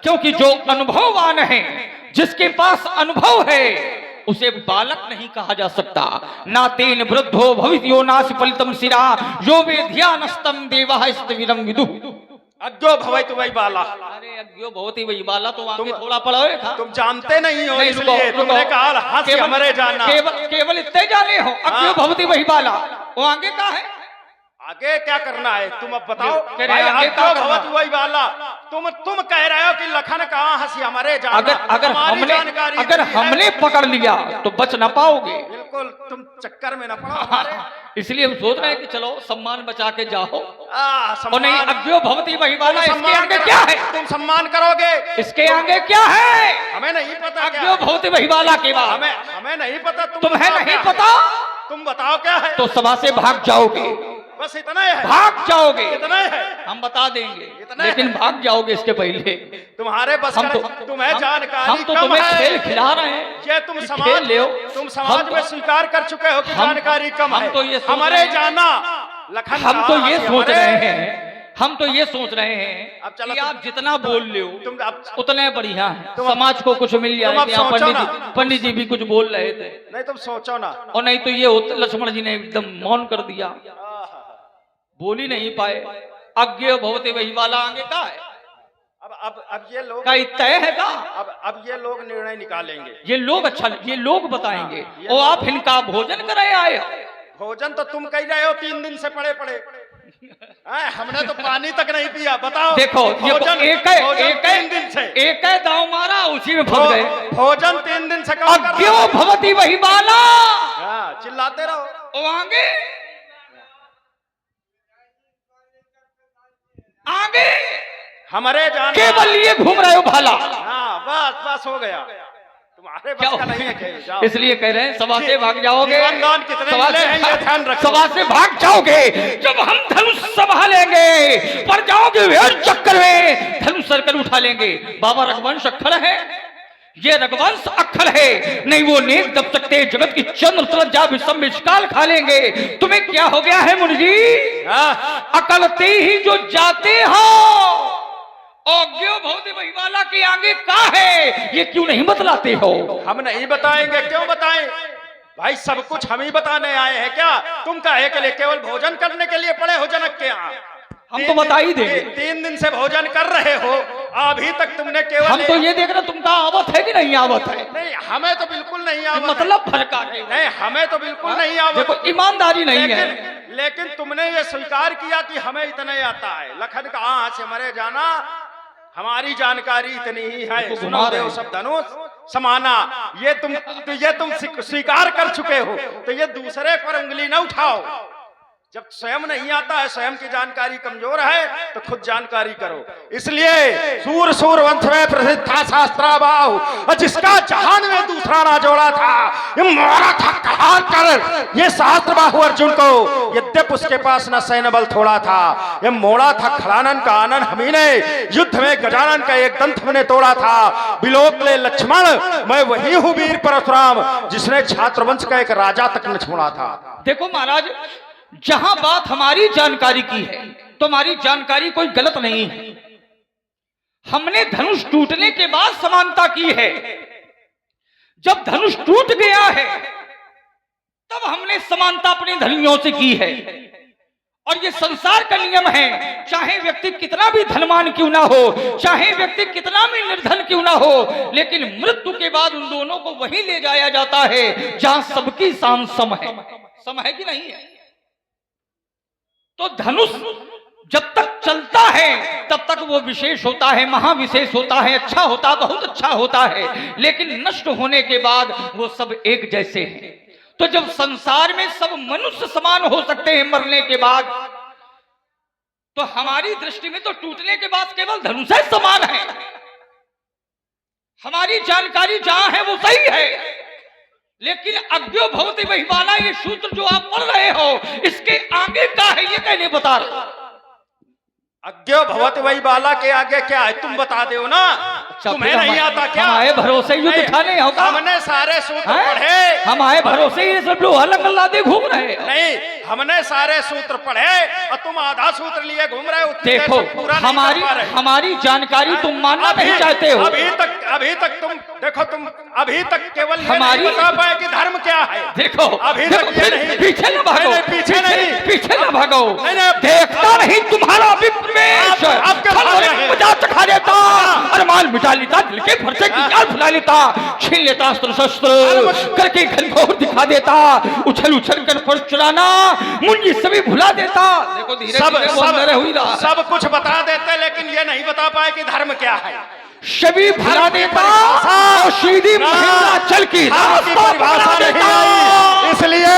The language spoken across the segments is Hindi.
क्योंकि जो अनुभववान है, जिसके पास अनुभव है, उसे बालक नहीं कहा जा सकता। नातेन वृद्धो भविष्यो नासि फलितम सिरा यो वेद्यानस्तम देवः स्त्विरम विदु। अज्ञो भवति वै बाला। अरे अज्ञो भवति वै बाला तो आगे थोड़ा पढ़ोगे था। तुम जानते नहीं हो, इसलिए तुमने कहा हंस हमरे जाना। केवल इतने जाने हो, अज्ञो भवति वै बाला। वो आगे का है, आगे क्या करना है तुम अब बताओ। भाई अज्ञो भवति वै बाला, तुम कह रहे हो कि लखन कहाँ हंसी हमारे जाना। अगर हमने पकड़ लिया तो बच ना पाओगे। बिल्कुल, तुम चक्कर में ना पड़ो। इसलिए हम सोच रहे हैं कि चलो सम्मान बचा के जाओ। और नहीं, अज्ञो भवति वै बाला, इसके आगे क्या है? तुम सम्मान करोगे, इसके आगे क्या है? हमें नहीं पता। अज्ञो भवति वै बाला के बाद हमें नहीं पता। तुम्हें नहीं पता? तुम बताओ क्या है? तो सभा से भाग जाओगे, बस इतना है। भाग जाओगे, इतना है। हम बता देंगे, लेकिन भाग जाओगे इसके पहले। तुम्हारे बस तुम्हें जानकारी हम तो तुम्हें खेल खिला रहे हैं। ये तुम समाज में स्वीकार कर चुके हो कि जानकारी कम है। हमारे जाना लखन, हम तो ये सोच रहे हैं, हम तो ये सोच रहे हैं अब कि आप जितना बोल ले तुम उतने बढ़िया है, समाज को कुछ मिल जाए। पंडित जी भी कुछ बोल रहे थे। नहीं तुम सोचो ना। और नहीं तो ये लक्ष्मण जी ने एकदम मौन कर दिया, बोल ही नहीं पाए। अज्ञो भवति वै बाला आगे का है? अब ये लोग का तय है का? अब ये लोग निर्णय निकालेंगे। ये लोग अच्छा, ये लोग बताएंगे। और आप इनका भोजन कराए आए हो? भोजन तो तुम कह रहे हो 3 दिन से पड़े हमने तो पानी तक नहीं पिया। बताओ। देखो एक है दाव मारा, उसी में फंस गए। भोजन 3 दिन से अज्ञो भवति वै बाला, चिल्लाते रहो। आगे आगे हमारे जान केवल ये घूम रहे हो भाला। बस हो गया। तुम्हारे बस का नहीं है। इसलिए कह रहे हैं सभा से भाग जाओगे, सभा से भाग जाओगे। जब हम धनुष संभालेंगे पर जाओगे वेर चक्कर में, धनुष सरकर उठा लेंगे। बाबा रघुवंश अक्खर है, ये रघुवंश अक्खर है। नहीं वो नेक दब सकते, जगत की चंद्र तरजा विषम विष्काल खा लेंगे। तुम्हें क्या हो गया है मुनि जी? अकलते ही जो जाते हो। अज्ञो भवति वै बाला के आगे का है, ये क्यों नहीं बतलाते हो? हम नहीं बताएंगे। क्यों बताएं भाई? सब कुछ हम ही बताने आए हैं क्या? तुम काहे के लिए केवल भोजन करने के लिए पड़े हो जनक के यहाँ? हम तो बता ही देंगे। 3 दिन से भोजन कर रहे हो, अभी तक तुमने केवल। हम तो ये देख रहे तुमका आवत है कि नहीं आवत है? नहीं, हमें तो बिल्कुल नहीं आवत। मतलब फर्क नहीं, हमें तो बिल्कुल नहीं आवत। देखो ईमानदारी नहीं है। लेकिन तुमने ये स्वीकार किया कि हमें इतना आता है। लखन कहाँ से मरे जाना, हमारी जानकारी इतनी ही है। सुनो देव सब धनुष समाना, ये तुम स्वीकार कर चुके हो, तो ये दूसरे पर उंगली न उठाओ। जब स्वयं नहीं आता है, स्वयं की जानकारी कमजोर है, तो खुद जानकारी करो। इसलिए सूर वंश में प्रसिद्ध था शास्त्राबाहु, और जिसका जहान में दूसरा ना जोड़ा था, ये मोड़ा था कहां कर ये शास्त्रबाहु अर्जुन को। यद्यप उसके पास न सैन्य बल थोड़ा था, ये मोड़ा था खड़ानन का आनंद हमी ने। युद्ध में गजानन का एक दंत हमने तोड़ा था। बिलोक ले लक्ष्मण, मैं वही हूँ वीर परशुराम, जिसने छात्र वंश का एक राजा तक न छोड़ा था। देखो महाराज, जहां बात हमारी जानकारी की है तो हमारी जानकारी कोई गलत नहीं है। हमने धनुष टूटने के बाद समानता की है। जब धनुष टूट गया है तब हमने समानता अपने धनियों से की है। और ये संसार का नियम है, चाहे व्यक्ति कितना भी धनवान क्यों ना हो, चाहे व्यक्ति कितना भी निर्धन क्यों ना हो, लेकिन मृत्यु के बाद उन दोनों को वहीं ले जाया जाता है जहां सबकी शान सम है। सम है कि नहीं है? तो धनुष जब तक चलता है तब तक वो विशेष होता है, महाविशेष होता है, अच्छा होता, बहुत अच्छा होता है। लेकिन नष्ट होने के बाद वो सब एक जैसे हैं। तो जब संसार में सब मनुष्य समान हो सकते हैं मरने के बाद, तो हमारी दृष्टि में तो टूटने के बाद केवल धनुष ही समान है। हमारी जानकारी जहां है वो सही है। लेकिन अज्ञो भवति वै बाला, ये सूत्र जो आप पढ़ रहे हो, इसके आगे क्या है ये कहने बता रहे। अज्ञो भवति वै बाला के आगे क्या है तुम बता दो ना। तुम्हें नहीं आता क्या? हमारे भरोसे युद्ध ठाने होगा। हमने सारे सूत्र हैं? पढ़े, हमारे भरोसे ये सब लोग अलग अल्लाह घूम रहे हैं। नहीं हमने सारे सूत्र पढ़े और तुम आधा सूत्र लिए घूम रहे हो। देखो पूरा नहीं कर पा रहे। हमारी जानकारी तुम मानना नहीं चाहते हो। अभी तक तुम देखो, तुम अभी तक केवल ये हमारी नहीं बता पाए कि धर्म क्या है। देखो अभी तक ये नहीं, पीछे न भागो, नहीं, पीछे नहीं, पीछे न भागो। नहीं, देखता नहीं तुम्हारा विप्रवेश, मजा चखा लेता, अरमान मिटा लेता, दिल के फरसे की जान फुला लेता, छीन लेता अस्त्र शस्त्र करके घनघोर दिखा देता, उछल उछल कर फर्श चुराना मुंजी सभी भुला देता। देखो धीरे धीरे वो अंदर हुई रहा। सब कुछ बता देते लेकिन ये नहीं बता पाए कि धर्म क्या है। सभी भुला देता और सीधी चल की परिभाषा नहीं आई। इसलिए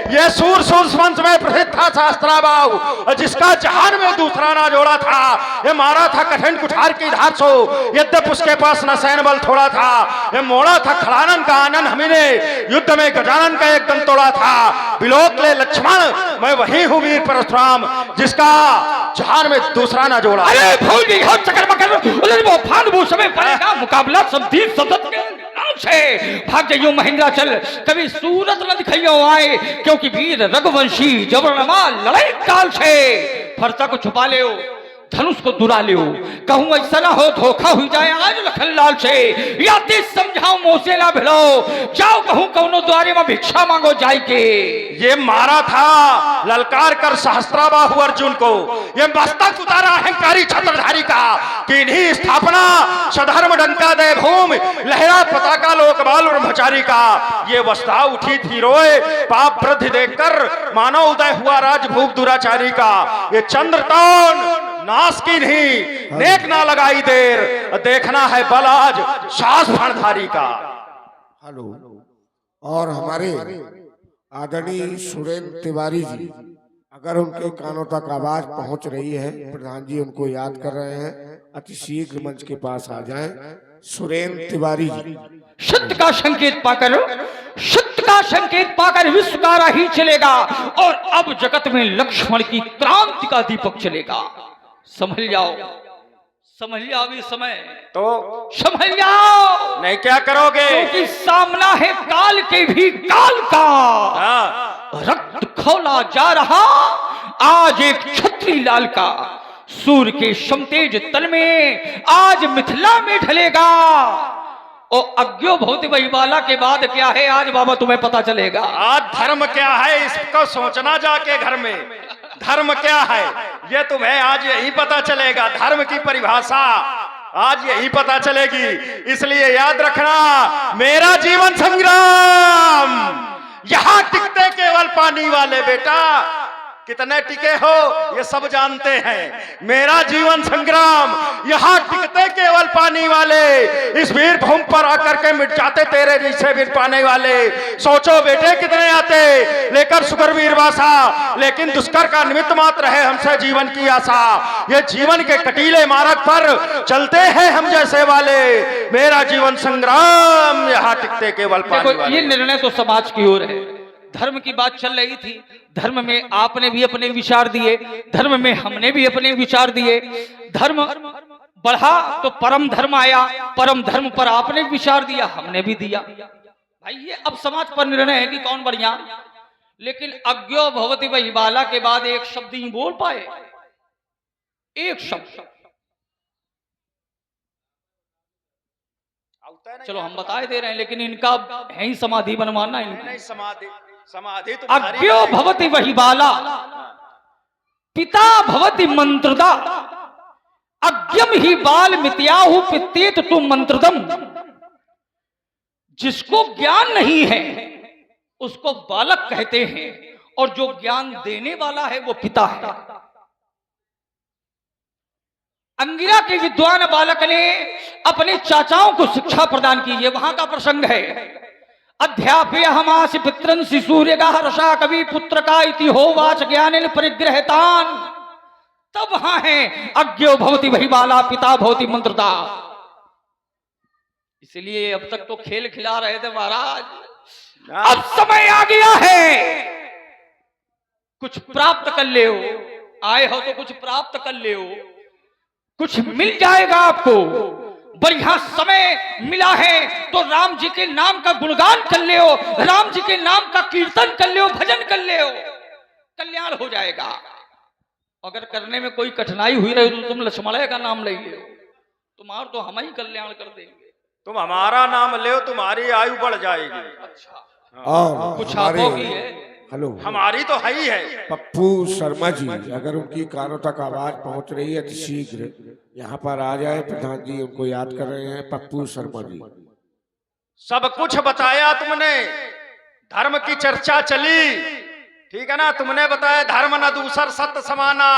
ये सूर वंश में प्रसिद्ध था शास्त्राबाहु, जिसका जहान में दूसरा ना जोड़ा था। ये मारा था कठिन कुठार की धार सो, यद्यप उसके पास न सैन्य बल थोड़ा था। ये मोड़ा था खड़ानन का आनंद, हमने युद्ध में गजानन का एक दम तोड़ा था। बिलोक ले लक्ष्मण, मैं वही हूँ वीर परशुराम, जिसका जहान में दूसरा ना जोड़ा। अरे भूल गई हो चक्कर मकर वो फान वो समय पड़ेगा मुकाबला सब दीप सदत के नाम से। भाग जाइयो महेंद्रा चल, कभी सूरत न दिखाइयो आए, क्योंकि वीर रघुवंशी जबरनमा लड़ाई काल से। फरसा को छुपा ले, धनुष को दुरा ले, कहूं ऐसा ना हो धोखा हुई जाए आज लखनलाल से। या तेज समझाओ मोह से ना भिड़ो, जाओ कहूं कौनो द्वारे में भिक्षा मांगो जाय के। ये मारा था ललकार कर सहस्त्राबाहु अर्जुन को, ये मस्तक उतारा अहंकारी छत्रधारी का, कि इन्हीं स्थापना सधर्म डंका दे भूमि, लहरा पताका लोकबाल ब्रह्मचारी का। ये वस्ता उठी थी रोए पाप वृद्धि देखकर, मानव उदय हुआ राजभूप दुराचारी का। ये चंद्रतौन नाश की नहीं नेक ना लगाई देर, देखना है बल आज सास फणधारी का। हेलो, और हमारे आदरणीय सुरेंद्र तिवारी जी, अगर उनके कानों तक आवाज पहुंच रही है, प्रधान जी उनको याद कर रहे हैं, अति शीघ्र मंच के पास आ जाएं। सुरेंद्र तिवारी जी। सत्य का संकेत पाकर, सत्य का संकेत पाकर विश्व का राही चलेगा, और अब जगत में लक्ष्मण की क्रांति का दीपक चलेगा। समझ जाओ, समझ जाओ इस समय तो समझ जाओ। नहीं क्या करोगे, क्योंकि सामना है काल के भी काल का। रक्त खौला जा रहा आज एक छत्री लाल का, सूर्य के समतेज तल में आज मिथिला में ढलेगा। और अज्ञो भौति बहिबाला के बाद क्या है आज बाबा तुम्हें पता चलेगा। आज धर्म क्या है इसको सोचना जाके घर में, धर्म क्या है ये तुम्हें आज यही पता चलेगा। धर्म की परिभाषा आज यही पता चलेगी। इसलिए याद रखना, मेरा जीवन संग्राम यहां टिकते केवल पानी वाले बेटा, कितने टिके हो ये सब जानते हैं। मेरा जीवन संग्राम यहाँ टिकते केवल पानी वाले, इस वीर भूमि पर आकर के मिट जाते तेरे जैसे वीर पाने वाले। सोचो बेटे कितने आते लेकर सुकर वीर वासा, लेकिन दुष्कर का निमित्त मात्र है हमसे जीवन की आशा। ये जीवन के कटीले मार्ग पर चलते हैं हम जैसे वाले, मेरा जीवन संग्राम यहाँ टिकते केवल पानी वाले। ये निर्णय तो समाज की ओर है। धर्म की बात चल रही थी, धर्म में आपने भी अपने विचार दिए, धर्म में हमने भी अपने विचार दिए। धर्म बढ़ा तो परम धर्म आया, परम धर्म पर आपने विचार दिया, हमने भी दिया। भाई ये अब समाज पर निर्णय है कि कौन बढ़िया। लेकिन अज्ञो भवति बहिबाला के बाद एक शब्द ही बोल पाए, एक शब्द। चलो हम बताए दे रहे हैं, लेकिन इनका है ही समाधि बनवाना। नहीं समाधि, समाधि अज्ञो भवति बहिबाला पिता भवति मंत्रदा, अज्ञम ही बाल मित्याहु पित्तेत तु मंत्रदम। जिसको ज्ञान नहीं है उसको बालक कहते हैं, और जो ज्ञान देने वाला है वो पिता है। अंगिरा के विद्वान बालक ने अपने चाचाओं को शिक्षा प्रदान की, ये वहां का प्रसंग है। अध्यापय हमास पित्रन शिशूर्यगा रसा कवि पुत्र का इति होवाच ज्ञानेन परिग्रहतान। तब वहां है अज्ञो भवति बहिबाला पिता भवति मंत्रदा। इसलिए अब तक तो खेल खिला रहे थे महाराज, अब समय आ गया है कुछ प्राप्त कर ले। आए हो तो कुछ प्राप्त कर ले, कुछ मिल जाएगा आपको। बढ़िया समय मिला है तो राम जी के नाम का गुणगान कर ले, राम जी के नाम का कीर्तन कर ले, भजन कर ले, कल्याण हो जाएगा। अगर करने में कोई कठिनाई हुई रही तो तुम लक्ष्मण का नाम ले लो, तुम्हारा तो हम ही कल्याण कर देंगे। तुम हमारा नाम ले, तुम्हारी आयु बढ़ जाएगी। अच्छा, और कुछ हमारे आपको की है? हेलो, हमारी तो है ही है। पप्पू शर्मा जी, अगर उनकी कानों तक आवाज पहुंच रही है तो शीघ्र यहाँ पर आ जाए। प्रधान जी उनको याद कर रहे हैं। पप्पू शर्मा जी, सब कुछ बताया तुमने, धर्म की चर्चा चली, ठीक है ना। तुमने बताया धर्म न दूसर सत्य समाना,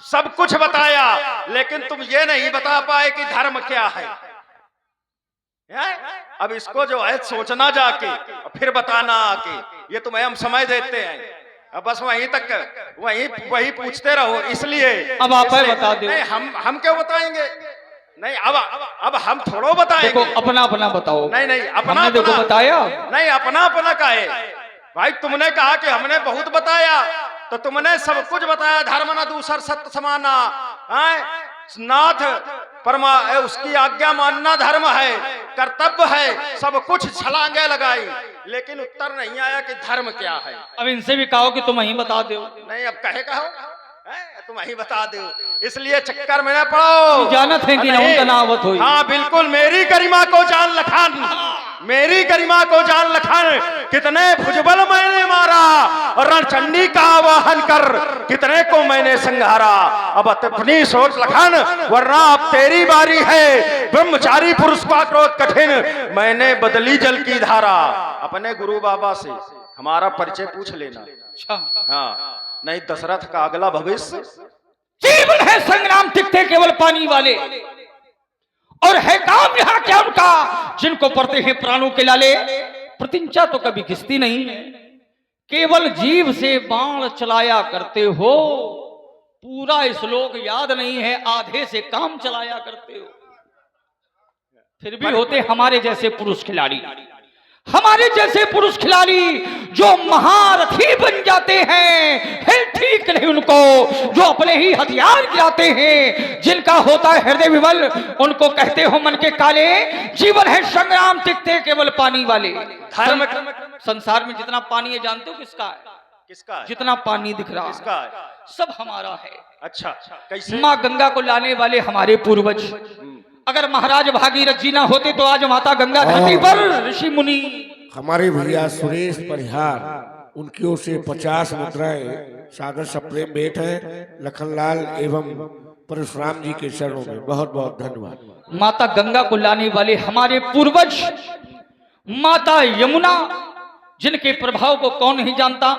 सब कुछ बताया, लेकिन तुम ये नहीं बता पाए कि धर्म क्या है। अब इसको जो है सोचना जाके और फिर बताना आके, ये तुम्हें हम समय देते हैं। अब बस वहीं तक वही पूछते रहो। इसलिए अब आप बता दो। नहीं, हम क्यों बताएंगे? नहीं, अब हम थोड़ो बताएंगे। देखो अपना अपना बताओ। नहीं, अपना देखो बताया नहीं, अपना का है भाई। तुमने कहा कि हमने बहुत बताया, तो तुमने सब कुछ बताया। धर्म न दूसर सत्य समाना, नाथ परमा उसकी आज्ञा मानना धर्म है, कर्तव्य है, सब कुछ छलांगे लगाई, लेकिन उत्तर नहीं आया कि धर्म क्या है। अब इनसे भी कहो कि तुम ही बता दो। नहीं, अब कहो तुम ही बता दो, इसलिए चक्कर में न पड़ो। जानत है कि नावत हुई। हाँ बिल्कुल, मेरी गरिमा को जान लखान, मेरी गरिमा को जान लखान। कितने भुजबल मैंने मारा, रणचंडी का आवाहन कर, कितने को मैंने संहारा। अब अपनी सोच लखान, वरना अब तेरी बारी है। ब्रह्मचारी पुरुष का क्रोध कठिन, मैंने बदली जल की धारा। अपने गुरु बाबा से हमारा परिचय पूछ लेना। अच्छा, हाँ, नहीं दशरथ का अगला भविष्य। जीवन है संग्राम, तिकते केवल पानी वाले, और है काम यहाँ क्या उनका, जिनको पढ़ते हैं प्राणों के लाले। प्रतिज्ञा तो कभी घिसती नहीं है, केवल जीव से बाण चलाया करते हो। पूरा श्लोक याद नहीं है, आधे से काम चलाया करते हो। फिर भी होते हमारे जैसे पुरुष खिलाड़ी, हमारे जैसे पुरुष खिलाड़ी जो महारथी बन जाते हैं। है ठीक नहीं उनको जो अपने ही हथियार गिराते हैं। जिनका होता है हृदय विमल, उनको कहते हो मन के काले। जीवन है संग्राम, तिकते केवल पानी वाले। धर्म संसार में जितना पानी है जानते हो किसका है? किसका है? जितना पानी दिख रहा किसका है? सब हमारा है। अच्छा, कैसे? माँ गंगा को लाने वाले हमारे पूर्वज। अगर महाराज भागीरथ जी ना होते तो आज माता गंगा धरती पर ऋषि मुनि। हमारे भैया सुरेश परिहार, उनकी ओर से 50 मुद्राएं सागर सप्रेम भेंट है लखनलाल एवं परशुराम जी के चरणों में। बहुत बहुत धन्यवाद। माता गंगा को लाने वाले हमारे पूर्वज, माता यमुना, जिनके प्रभाव को कौन नहीं जानता।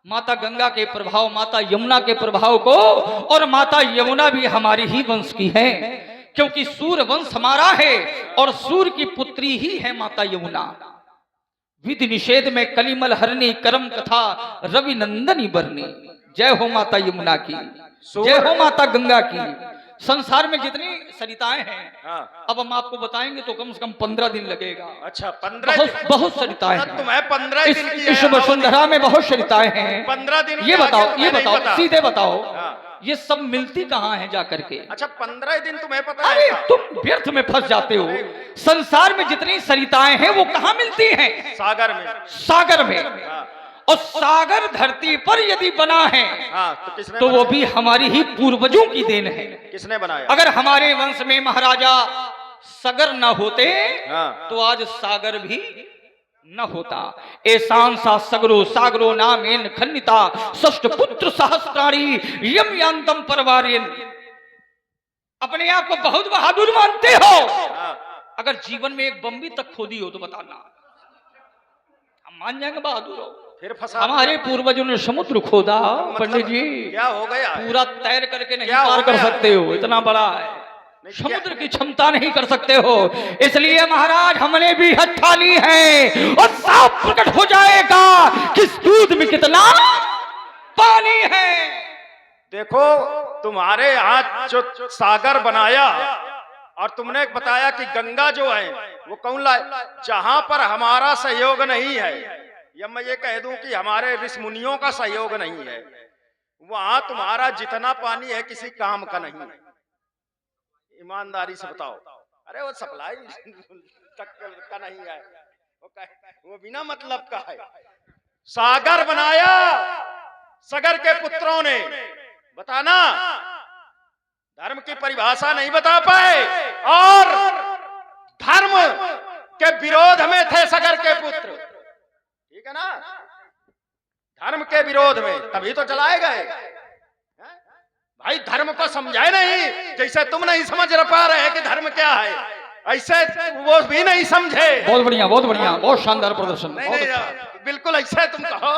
माता गंगा के प्रभाव, माता यमुना के प्रभाव को, और माता यमुना भी हमारी ही वंश की है, क्योंकि सूर्य वंश हमारा है और सूर्य की पुत्री ही है माता यमुना। विधि निषेध में कलिमल हरनी, करम कथा रवि नंदनी बरनी। जय हो माता यमुना की, जय हो माता गंगा की। संसार में जितनी सरिताएं हैं, हाँ। अब हम आपको बताएंगे तो कम से कम 15 दिन लगेगा। अच्छा, 15 बहुत सरिताएं हैं। तुम्हें 15 दिन की इस वसुंधरा में बहुत सरिताएं हैं। 15 दिन ये बताओ सीधे बताओ, हाँ। ये सब मिलती कहाँ है जाकर के? अच्छा, 15 दिन तुम्हें पता है? अरे तुम व्यर्थ में फंस जाते हो। संसार में जितनी सरिताएं हैं वो कहाँ मिलती हैं? सागर में। सागर में। हाँ। और सागर धरती पर यदि बना है, हाँ, तो किसने तो वो भी हमारी ही पूर्वजों की देन है। किसने बनाया? अगर हमारे वंश में महाराजा सगर न होते, हाँ। तो आज सागर भी न होता। ऐसान सा सगरो सागरो नामेन खन्निता, षष्ठ पुत्र सहस्त्राणी यम यांतम परवारेन। अपने आप को बहुत बहादुर मानते हो? हाँ। अगर जीवन में एक बम भी तक खोदी हो तो बताना, हम मान जाएंगे बहादुर हो। फिर फंसा। हमारे पूर्वजों ने समुद्र खोदा पंडित जी, क्या हो गया? पूरा तैर करके नहीं क्या हो पार कर गया? सकते हो, इतना बड़ा है। समुद्र की क्षमता नहीं कर सकते हो। इसलिए महाराज हमने भी हथ ठाली है और साफ प्रकट हो जाएगा किस दूध में कितना पानी है। देखो, तुम्हारे यहाँ जो सागर बनाया और तुमने बताया कि गंगा जो है वो कौन लाए? जहां पर हमारा सहयोग नहीं है, या मैं ये कह दूं कि हमारे ऋषि मुनियों का सहयोग नहीं है, वहां तुम्हारा जितना पानी है किसी काम का नहीं है। ईमानदारी से बताओ, अरे वो सप्लाई तक का नहीं है, वो बिना मतलब का है। सागर बनाया सगर के पुत्रों ने, बताना धर्म की परिभाषा नहीं बता पाए, और धर्म के विरोध में थे सगर के पुत्र, ठीक है ना, धर्म के विरोध में, तभी तो चलाए गए। भाई धर्म को समझाए नहीं, जैसे तुम नहीं समझ पा रहे कि धर्म क्या है, ऐसे वो भी नहीं समझे। बहुत बढ़िया, बहुत बढ़िया, बहुत शानदार प्रदर्शन। नहीं नहीं, बिल्कुल ऐसे तुम कहो,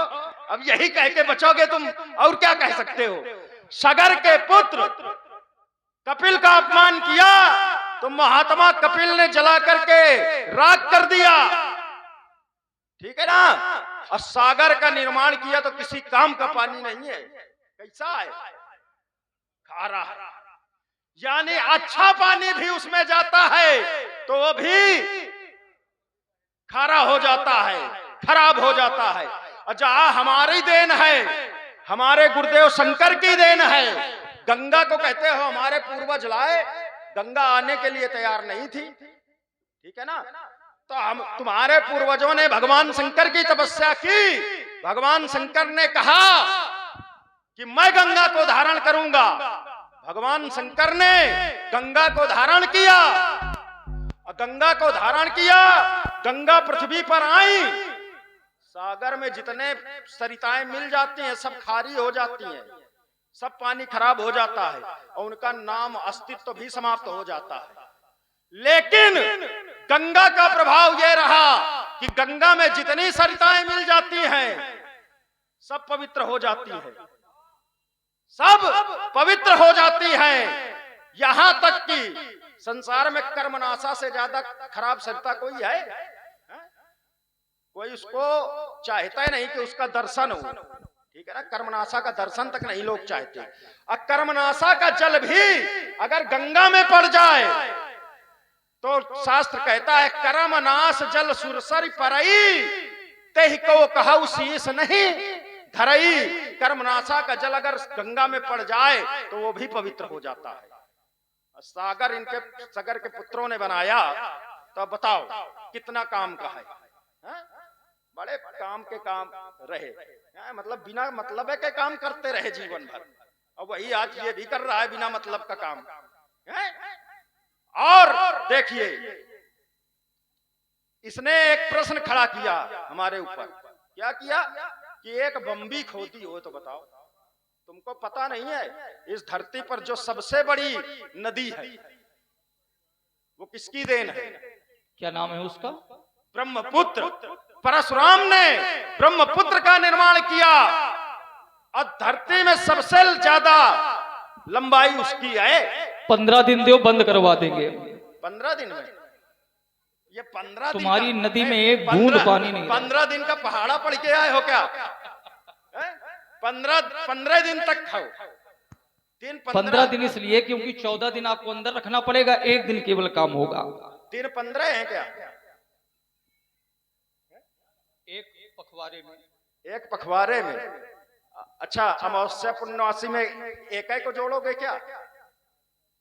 अब यही कह के बचोगे तुम, और क्या कह सकते हो। सगर के पुत्र कपिल का अपमान किया तो महात्मा कपिल ने जला करके राख कर दिया, ठीक है ना। और सागर का निर्माण किया तो किसी काम का पानी नहीं है, कैसा है, खारा, यानी अच्छा पानी भी उसमें जाता है तो वो भी खारा हो जाता है, खराब हो जाता है। और जहां हमारी देन है, हमारे गुरुदेव शंकर की देन है, गंगा को कहते हो हमारे पूर्वज लाए, गंगा आने के लिए तैयार नहीं थी, ठीक है ना। तो हम तुम्हारे पूर्वजों ने भगवान शंकर की तपस्या की, भगवान शंकर ने कहा कि मैं गंगा को धारण करूंगा, भगवान शंकर ने गंगा को धारण किया, और गंगा को धारण किया, गंगा पृथ्वी पर आई, सागर में जितने सरिताएं मिल जाती हैं सब खारी हो जाती हैं, सब पानी खराब हो जाता है और उनका नाम अस्तित्व भी समाप्त हो जाता है। लेकिन गंगा का प्रभाव यह रहा कि गंगा में जितनी सरिताएं मिल जाती हैं सब पवित्र हो जाती है, सब पवित्र हो जाती है। यहां तक कि संसार में कर्मनाशा से ज्यादा खराब सरिता कोई है? कोई उसको चाहता ही नहीं कि उसका दर्शन हो, ठीक है ना। कर्मनाशा का दर्शन तक नहीं लोग चाहते। और कर्मनाशा का जल भी अगर गंगा में पड़ जाए तो शास्त्र कहता है कर्मनाश जल सुरसर परई, तेह को कहू शीश नहीं धरई। कर्मनाशा का जल अगर गंगा में पड़ जाए तो वो भी पवित्र हो जाता है। सागर इनके सगर के पुत्रों ने बनाया, तो बताओ कितना काम का है, बड़े काम के काम रहे, मतलब बिना मतलब के काम करते रहे जीवन भर, और वही आज ये भी कर रहा है बिना मतलब का काम है। और देखिए इसने एक प्रश्न खड़ा किया हमारे ऊपर, क्या किया कि एक बम्बी खोदी हो तो बताओ, तुमको पता नहीं है इस धरती पर जो सबसे बड़ी नदी है वो किसकी देन है? क्या नाम है उसका? ब्रह्मपुत्र। परशुराम ने ब्रह्मपुत्र का निर्माण किया और धरती में सबसे ज्यादा लंबाई उसकी है। 15 दिन दो, बंद करवा देंगे। 15 दिन में? ये 15 तुम्हारी नदी में एक बूंद पानी नहीं। 15 दिन का पहाड़ा पड़ के आए हो क्या? 15 दिन तक खाओ। 15 दिन इसलिए क्योंकि 14 दिन आपको अंदर रखना पड़ेगा, एक दिन केवल काम होगा। 3 15 है क्या? एक पखवारे में, एक पखवारे में। अच्छा, अमावस्या पूर्णिमासी में एक को जोड़ोगे क्या?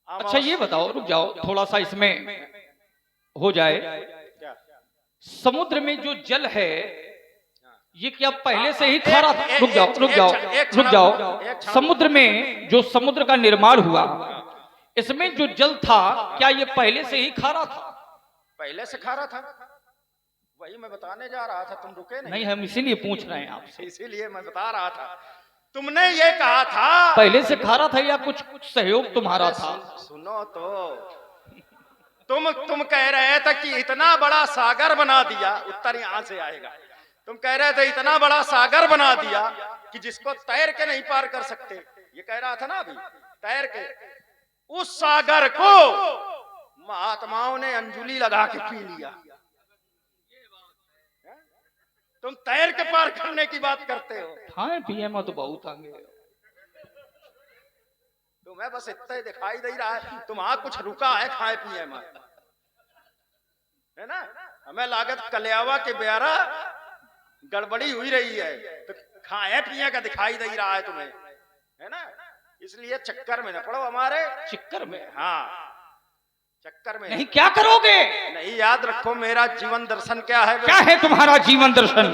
अच्छा ये बताओ, रुक जाओ थोड़ा सा इसमें हो जाए। समुद्र में जो जल है ये क्या पहले से ही खारा था? रुक जाओ रुक जाओ रुक जाओ। समुद्र में जो समुद्र का निर्माण हुआ, इसमें जो जल था क्या ये पहले से ही खारा था? पहले से खारा था, वही मैं बताने जा रहा था, तुम रुके नहीं। हम इसीलिए पूछ रहे हैं आपसे। इसीलिए मैं बता रहा था। तुमने ये कहा था पहले से खारा था या कुछ सहयोग तुम्हारा था? सुनो तो, तुम कह रहे थे कि इतना बड़ा सागर बना दिया, उत्तर यहां से आएगा। तुम कह रहे थे इतना बड़ा सागर बना दिया कि जिसको तैर के नहीं पार कर सकते, ये कह रहा था ना अभी, तैर के। उस सागर को महात्माओं ने अंजुली लगा के पी लिया। तुम तैर के पार करने की बात करते हो। खाए पिए में तो बहुत आगे। तुम्हें बस इतना ही दिखाई दे रहा है, तुम्हारा कुछ रुका है खाए पिए में, है ना। हमें लागत कलियावा के ब्यारा गड़बड़ी हुई रही है, तो खाए पिए का दिखाई दे रहा है तुम्हें, है ना। इसलिए चक्कर में न पड़ो हमारे चक्कर में। हाँ, चक्कर में नहीं, क्या करोगे? नहीं, याद रखो मेरा जीवन दर्शन क्या है। क्या है तुम्हारा जीवन दर्शन?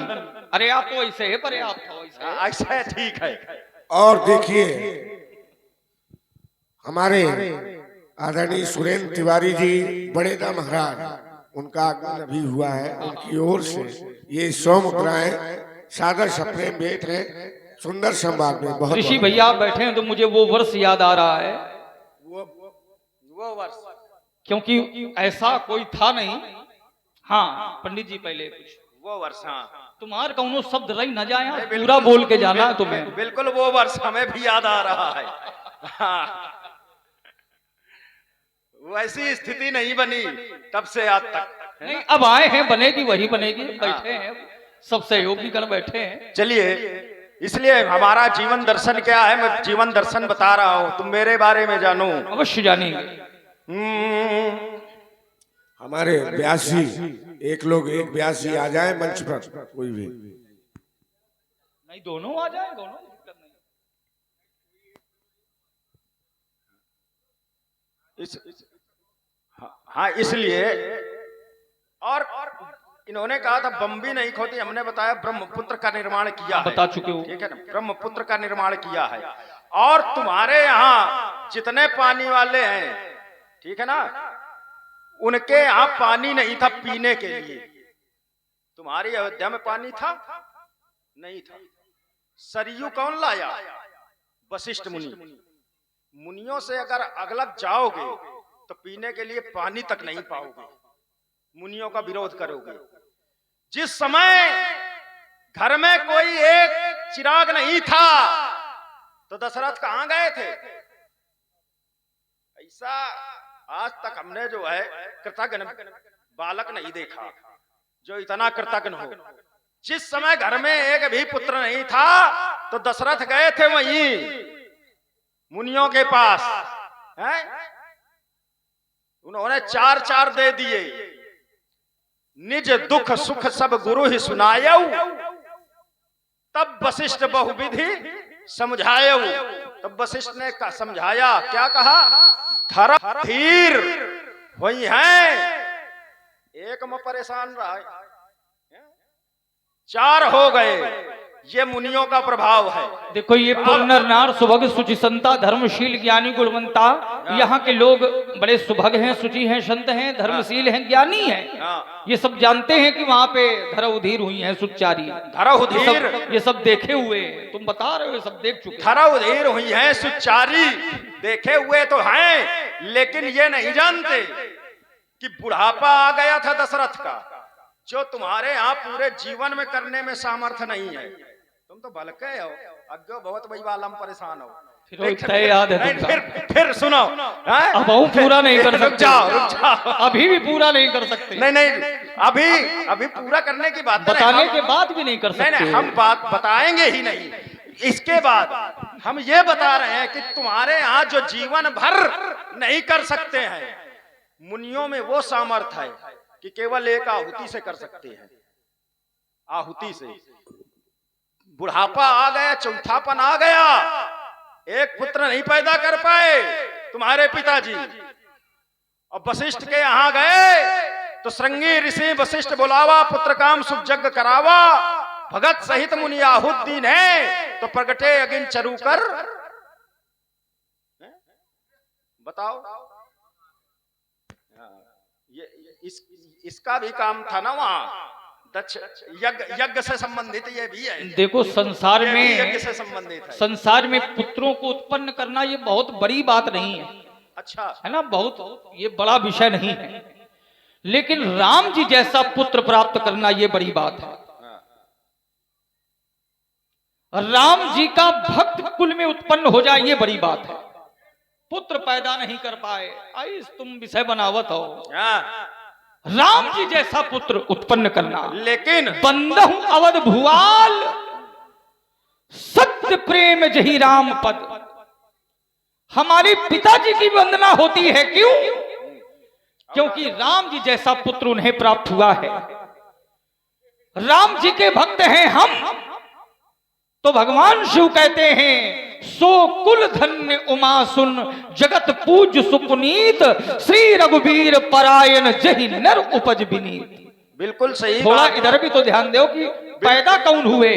अरे आप तो ऐसे है, पर आप तो ऐसे ऐसा है, ठीक है। और देखिए हमारे आदरणीय सुरेंद्र तिवारी जी बड़ेदा महाराज, उनका आगमन अभी हुआ है। उनकी ओर से ये 100 मुद्राएं सादर सपने भेंट है सुंदर संवाद में। बहुत ऋषि भैया आप बैठे हैं तो मुझे वो वर्ष याद आ रहा है, वो वर्ष, क्योंकि ऐसा कोई था नहीं। हाँ पंडित जी पहले कुछ वो वर्ष, हाँ तुम्हार कौनो शब्द रही न जाए, पूरा बोल के जाना है तुम्हें। बिल्कुल वो वर्ष हमें भी याद आ रहा है। हाँ, वैसी स्थिति नहीं बनी तब से आज तक। नहीं, अब आए हैं, बनेगी वही बनेगी। बैठे हैं सब सहयोगी गण बैठे हैं। चलिए, इसलिए हमारा जीवन दर्शन क्या है, मैं जीवन दर्शन बता रहा हूँ, तुम मेरे बारे में जानो। अवश्य जानेंगे। हमारे व्यासी एक व्यासी आ जाए मंच पर, कोई भी नहीं, दोनों आ जाए, दोनों दिक्कत नहीं। हाँ, इसलिए और इन्होंने कहा था बम्बी नहीं खोती, हमने बताया ब्रह्मपुत्र का निर्माण किया है। बता चुके हो, ठीक है ना, ब्रह्मपुत्र का निर्माण किया है। और तुम्हारे यहाँ जितने पानी वाले हैं, ठीक है ना, उनके यहाँ पानी नहीं था पीने के लिए। तुम्हारी अयोध्या में पानी था? नहीं था। सरयू कौन लाया? वशिष्ठ मुनि। मुनियों से अगर अगलग जाओगे तो पीने के लिए पानी तक नहीं पाओगे, मुनियों का विरोध करोगे। जिस समय घर में कोई एक चिराग नहीं था तो दशरथ कहां गए थे? ऐसा आज तक हमने जो है कृतज्ञ बालक नहीं देखा जो इतना कृतज्ञ हो। जिस समय घर में एक भी पुत्र नहीं था तो दशरथ गए थे वहीं मुनियों के पास, है? उन्होंने 4 दे दिए। निज दुख सुख सब गुरु ही सुनायऊ, तब वशिष्ठ बहुविधि समझायऊ। तब वशिष्ठ ने समझाया, क्या कहा? धर्म धीर वही है, एक में परेशान रहा, 4 हो गए। ये मुनियों का प्रभाव है। देखो ये पुनर नार सुभग सुचिसंता धर्मशील ज्ञानी गुणवंता, यहाँ के लोग बड़े सुभग हैं, सुचि हैं, संत हैं, धर्मशील हैं, ज्ञानी हैं। ये सब जानते हैं कि वहाँ पे धरउधीर हुई हैं सुचारी। धरउधीर ये सब देखे हुए, तुम बता रहे हो, सब देख चुके। धरउधीर हुई हैं सुचारी, देखे हुए तो हैं, लेकिन ये नहीं जानते कि बुढ़ापा आ गया था दशरथ का, जो तुम्हारे यहाँ पूरे जीवन में करने में सामर्थ्य नहीं है। तुम तो बलके हो, अज्ञो बहुत बड़ी वालम परेशान हो। फिर याद है फिर सुनो, अब पूरा नहीं कर सकते। रुक जाओ, अभी भी पूरा नहीं कर सकते। नहीं, अभी पूरा करने की बात बताने के बाद भी नहीं कर सकते। नहीं, हम बात बताएंगे ही नहीं। इसके बाद हम ये बता रहे हैं कि तुम्हारे यहाँ जो जीवन भर नहीं कर सकते हैं, मुनियों में वो सामर्थ्य है कि केवल एक आहुति से कर सकते हैं। आहुति से बुढ़ापा आ गया, चौथापन आ गया, एक पुत्र नहीं पैदा कर पाए तुम्हारे पिताजी, और वशिष्ठ के यहाँ गए तो श्रृंगी ऋषि वशिष्ठ बुलावा, पुत्र काम सुख यज्ञ करावा, भगत सहित मुनि आहुद्दीन है, तो प्रगटे अगिन चरु कर। बताओ, इसका भी काम था ना वहां, दक्ष यज्ञ से संबंधित ये भी है। देखो संसार में, यज्ञ से संबंधित है। संसार में पुत्रों को उत्पन्न करना ये बहुत बड़ी बात नहीं है। अच्छा है ना, बहुत ये बड़ा विषय नहीं है, लेकिन राम जी जैसा पुत्र प्राप्त करना ये बड़ी बात है। राम जी का भक्त कुल में उत्पन्न हो जाए ये बड़ी बात है। पुत्र पैदा नहीं कर पाए, आई तुम विषय बनावत हो। राम जी जैसा पुत्र उत्पन्न करना, लेकिन बंदहु अवध भुआल सत्य प्रेम जही राम पद। हमारे पिताजी की वंदना होती है, क्यों? क्योंकि राम जी जैसा पुत्र उन्हें प्राप्त हुआ है। राम जी के भक्त हैं हम, तो भगवान शिव कहते हैं सो कुल धन्य उमा सुन जगत पूज सुपुनीत श्री रघुवीर परायण जहि नर उपज विनीत। बिल्कुल सही थोड़ा बात। इधर भी तो ध्यान दो कि पैदा कौन हुए।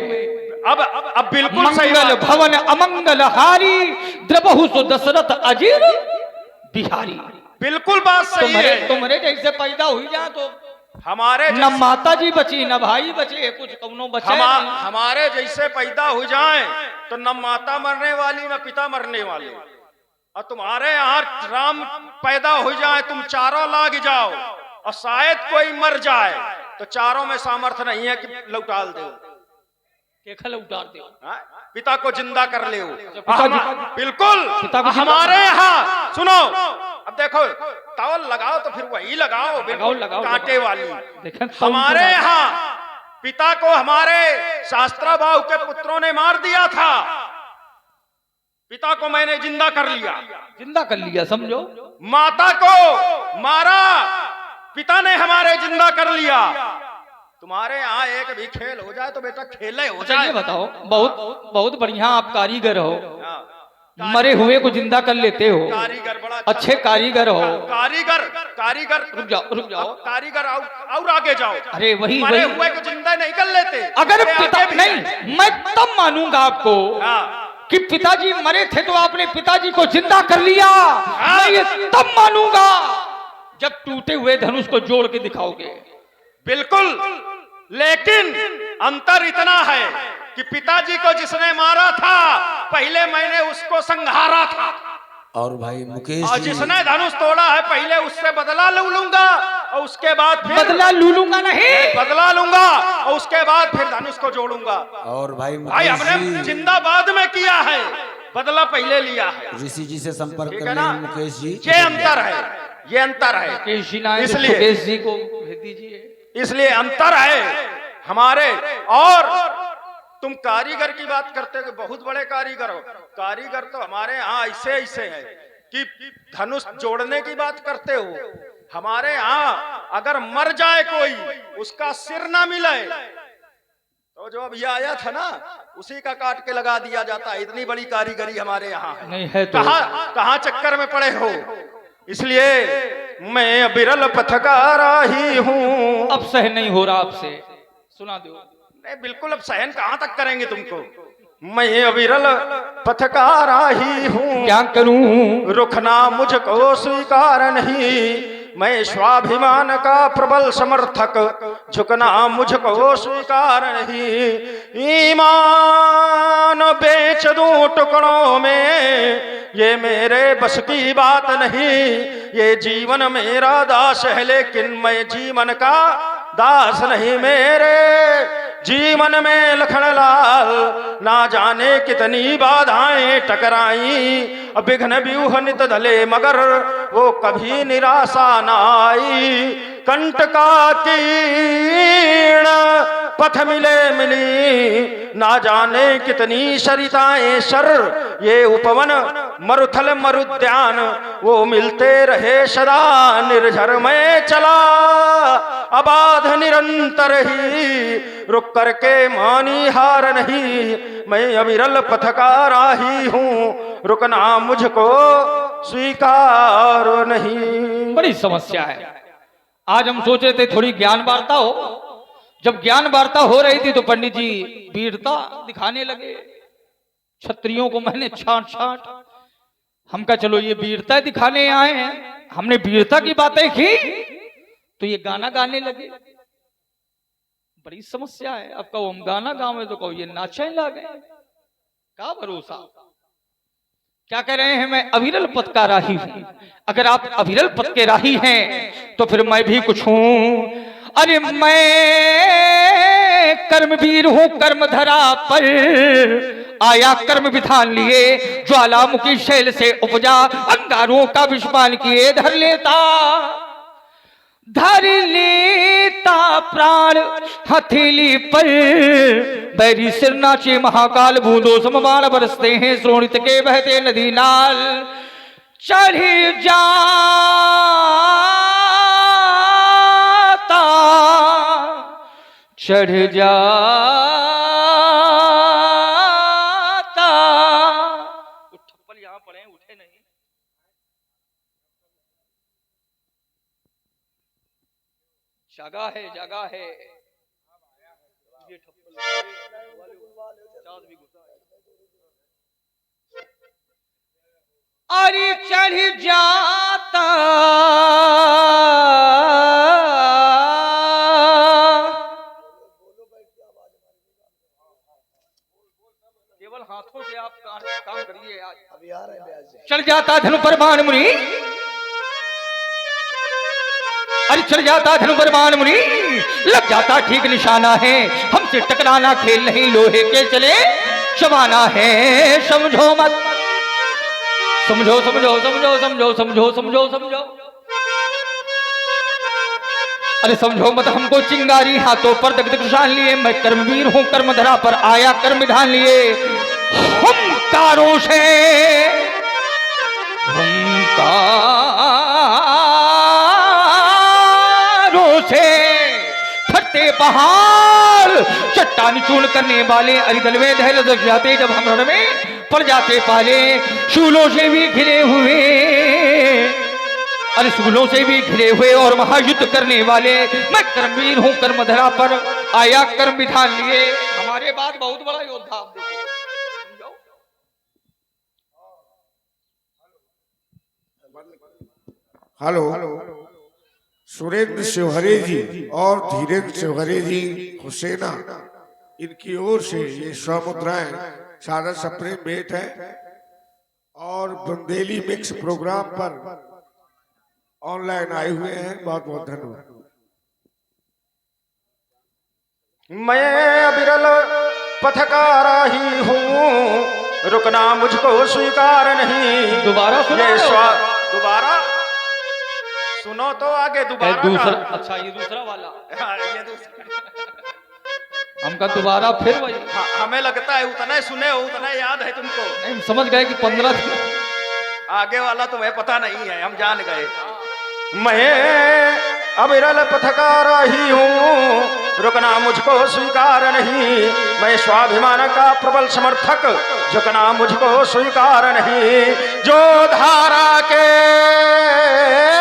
अब बिल्कुल सही मंगल बात। भवन अमंगल हारी द्रबहु सो दशरथ अजीर बिहारी। बिल्कुल बात सही है। तुम्हारे जैसे पैदा हुई जाए तो हमारे न माता जी बची न भाई बचे, कुछ कौनो बचे नहीं। हमारे जैसे पैदा हो जाए तो न माता मरने वाली न पिता मरने वाले। और तुम्हारे यहाँ राम पैदा हो जाए, तुम चारों लाग जाओ और शायद कोई मर जाए तो चारों में सामर्थ्य नहीं है कि लौटाल दो, केखल उतार दो, पिता को जिंदा कर ले। बिल्कुल पिता को हमारे यहाँ सुनो, अब देखो तावल लगाओ तो फिर वही लगाओ, लगाओ कांटे वाली। देखें हमारे यहाँ पिता को हमारे शास्त्राबाहु के पुत्रों ने मार दिया था, पिता को मैंने जिंदा कर लिया। जिंदा कर लिया समझो। माता को मारा, पिता ने हमारे जिंदा कर लिया। तुम्हारे यहाँ एक भी खेल हो जाए तो बेटा खेले हो जाए। ये बताओ, बहुत बहुत बढ़िया आप कारीगर हो, मरे हुए को जिंदा कर लेते हो, कारीगर बड़ा अच्छे कारीगर हो। कारीगर रुक जाओ कारीगर और आगे जाओ। अरे वही मरे हुए को जिंदा नहीं कर लेते। अगर पिता नहीं, मैं तब मानूंगा आपको कि पिताजी मरे थे तो आपने पिताजी को जिंदा कर लिया। मैं ये तब मानूंगा जब टूटे हुए धनुष को जोड़ के दिखाओगे। बिल्कुल, लेकिन अंतर इतना है कि पिताजी को जिसने मारा था पहले मैंने उसको संहारा था, और भाई मुकेश और जी, जिसने धनुष तोड़ा है पहले उससे बदला लूंगा और उसके बाद फिर बदला लूंगा नहीं, बदला लूंगा और उसके बाद फिर धनुष को जोड़ूंगा। और भाई भाई मुकेश हमने जी, जिंदा बाद में किया है, बदला पहले लिया है। ऋषि जी से संपर्क ठीक कर है लें ना? मुकेश जी। ये अंतर है, ये अंतर है। इसलिए मुकेश जी को भेज दीजिए। इसलिए अंतर है हमारे। और तुम कारीगर की बात करते हो, बहुत बड़े कारीगर हो। कारीगर तो हमारे यहाँ ऐसे ऐसे है कि धनुष जोड़ने की बात करते हो। हमारे यहाँ अगर मर जाए कोई, उसका सिर ना मिले तो जो अभी आया था ना उसी का काट के लगा दिया जाता है। इतनी बड़ी कारीगरी हमारे यहाँ है। नहीं है तो कहाँ चक्कर में पड़े हो। इसलिए मैं बिरल पथकारा ही हूँ। अब सहन नहीं हो रहा आपसे, सुना दो। नहीं बिल्कुल, अब सहन कहाँ तक करेंगे तुमको। मैं अविरल पथकारा ही हूँ, क्या करूं रुकना मुझको स्वीकार नहीं। मैं स्वाभिमान का प्रबल समर्थक, झुकना मुझको स्वीकार नहीं। ईमान बेच दूं टुकड़ों में, ये मेरे बस की बात नहीं। ये जीवन मेरा दास है लेकिन मैं जीवन का दास नहीं। मेरे जीवन में लखनलाल ना जाने कितनी बाधाएं टकराई। विघ्न व्यूह नित धले मगर वो कभी निराशा न आई। कंटका तीर्ण पथ मिले मिली, ना जाने कितनी सरिताएं शर। ये उपवन मरुथल मरुद्यान वो मिलते रहे सदा। निर्झर में चला अबाध निरंतर ही, रुक करके मानी हार नहीं। मैं अविरल पथकारा ही हूँ, रुकना मुझको स्वीकार नहीं। बड़ी समस्या है। आज हम सोच रहे थे थोड़ी ज्ञान वार्ता हो। जब ज्ञान वार्ता हो रही थी तो पंडित जी वीरता दिखाने लगे। क्षत्रियों को मैंने छांट छांट, हम कहा चलो ये वीरता दिखाने आए हैं। हमने वीरता की बातें की तो ये गाना गाने लगे। बड़ी समस्या है। अब कहो हम गाना गावे तो कहो ये नाचे लगे। क्या भरोसा। क्या कह रहे हैं, मैं अविरल पथ का राही हूं। अगर आप अविरल पथ के राही हैं तो फिर मैं भी कुछ हूं। अरे मैं कर्मवीर हूं, कर्म धरा पर आया कर्म विधान लिए। ज्वालामुखी शैल से उपजा, अंगारों का विषपान किए धर लेता प्राण हथेली पर। बैरी सिर नाचे महाकाल, बूंदों सम बाण बरसते हैं, श्रोणित के बहते नदी नाल। चढ़ जाता जगह है जगह है। अरे चढ़ जाता केवल हाथों से आप काम करिए। आज अभी आ रहे हैं। चल जाता धनु पर बाण मुनि, अरे चल जाता धनु पर बाण मुनि, लग जाता ठीक निशाना है, हमसे टकराना खेल नहीं, लोहे के चले जमाना है। समझो मत, समझो समझो समझो समझो समझो समझो समझो, अरे समझो मत हमको चिंगारी हाथों पर दगदग शान लिए, मैं कर्मवीर हूं कर्मधरा पर आया कर्म विधान लिए। हुंकारों से फटते पहाड़ चट्टान चूर्ण करने वाले, अरिदल में दहल दस जाते जब हम रण में पड़ जाते पाले। शूलों से भी घिरे हुए, अरे शूलों से भी घिरे हुए और महायुद्ध करने वाले, मैं कर्मवीर हूं कर्मधरा पर आया कर्म विधान लिए। हमारे बाद बहुत बड़ा योद्धा आप देखो। हेलो, सुरेंद्र शिवहरे जी और धीरेन्द्र शिवहरे जी हुसैना, इनकी ओर से ये स्वमुद्राएं सादा सप्रेम भेंट है और बुंदेली मिक्स प्रोग्राम पर ऑनलाइन आए हुए हैं। बहुत बहुत धन्यवाद। मैं अविरल पथकारा ही हूँ, रुकना मुझको स्वीकार नहीं। दोबारा सुनो, दोबारा सुनो तो आगे दोबारा दूसरा। अच्छा ये दूसरा वाला। हाँ, ये दूसरा। हमका दोबारा फिर वही। हाँ, हमें लगता है उतना ही सुने हो उतना ही याद है तुमको। नहीं समझ गए कि 15 आगे वाला तुम्हें पता नहीं है, हम जान गए। मैं अविरल पथकारा ही हूँ, रुकना मुझको स्वीकार नहीं। मैं स्वाभिमान का प्रबल समर्थक, झुकना मुझको स्वीकार नहीं।